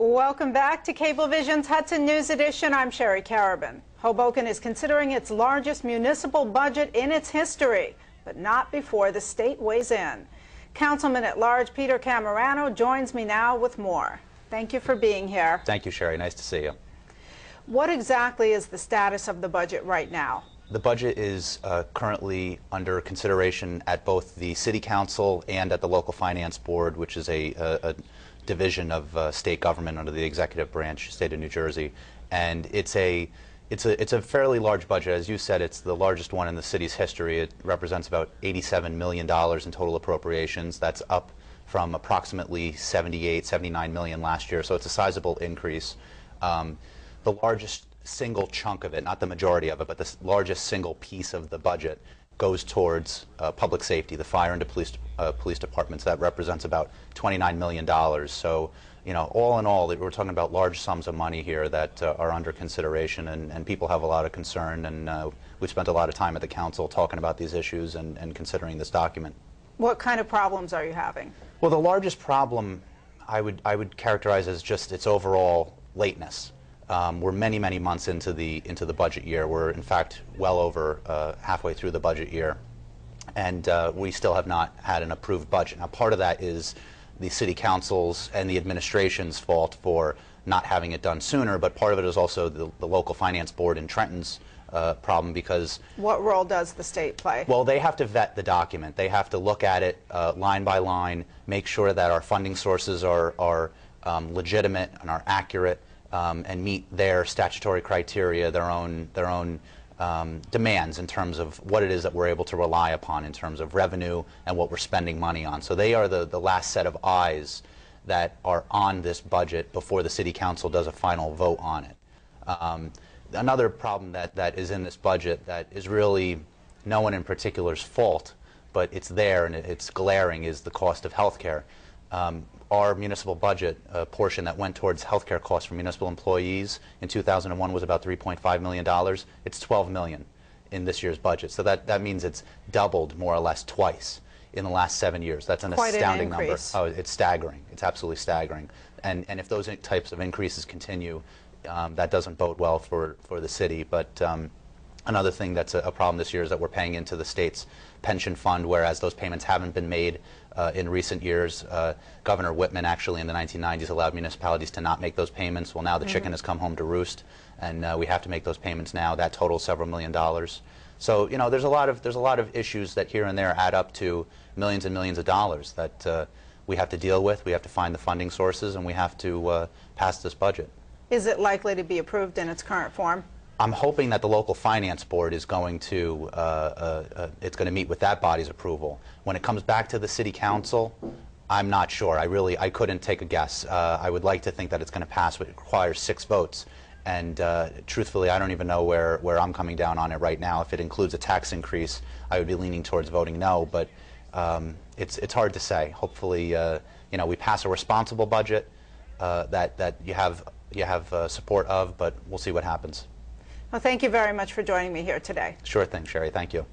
Welcome back to Cablevision's Hudson News Edition. I'm Sherry Carabin. Hoboken is considering its largest municipal budget in its history, but not before the state weighs in. Councilman at Large Peter Cammarano joins me now with more. Thank you for being here. Thank you, Sherry. Nice to see you. What exactly is the status of the budget right now? The budget is currently under consideration at both the City Council and at the Local Finance Board, which is a division of state government under the executive branch, state of New Jersey. And it's a fairly large budget. As you said, it's the largest one in the city's history. It represents about $87 million in total appropriations. That's up from approximately $79 million last year. So it's a sizable increase. The largest single chunk of it, not the majority of it, but the largest single piece of the budget goes towards public safety, the fire and the police departments. That represents about $29 million. So, you know, all in all, we're talking about large sums of money here that are under consideration, and people have a lot of concern, and we've spent a lot of time at the council talking about these issues and considering this document. What kind of problems are you having? Well, the largest problem I would characterize as just its overall lateness. We're many months into the budget year. We're in fact well over halfway through the budget year, and we still have not had an approved budget. Now, part of that is the City Council's and the administration's fault for not having it done sooner, but part of it is also the Local Finance Board in Trenton's problem, because... What role does the state play? Well, they have to vet the document. They have to look at it line by line, make sure that our funding sources are legitimate and are accurate, and meet their statutory criteria, their own demands in terms of what it is that we're able to rely upon in terms of revenue and what we're spending money on. So they are the last set of eyes that are on this budget before the City Council does a final vote on it. Another problem that is in this budget that is really no one in particular's fault, but it's there and it's glaring, is the cost of health care. Our municipal budget portion that went towards healthcare costs for municipal employees in 2001 was about $3.5 million. It's $12 million in this year's budget. So that means it's doubled more or less twice in the last 7 years. That's an astounding number. Oh, it's staggering. It's absolutely staggering. And if those types of increases continue, that doesn't bode well for the city. But another thing that's a problem this year is that we're paying into the state's pension fund, whereas those payments haven't been made in recent years. Governor Whitman actually in the 1990s allowed municipalities to not make those payments. Well, now the chicken has come home to roost, and we have to make those payments now. That totals several $million. So, you know, there's a lot of issues that here and there add up to millions and millions of dollars that we have to deal with. We have to find the funding sources, and we have to pass this budget. Is it likely to be approved in its current form? I'm hoping that the Local Finance Board is going to meet with that body's approval. When it comes back to the City Council, I'm not sure. I couldn't take a guess. I would like to think that it's going to pass, but it requires 6 votes. And truthfully, I don't even know where I'm coming down on it right now. If it includes a tax increase, I would be leaning towards voting no. But it's hard to say. Hopefully, you know, we pass a responsible budget that you have support of, but we'll see what happens. Well, thank you very much for joining me here today. Sure thing, Sherry. Thank you.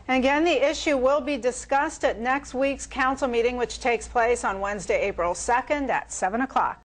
And again, the issue will be discussed at next week's council meeting, which takes place on Wednesday, April 2nd at 7 o'clock.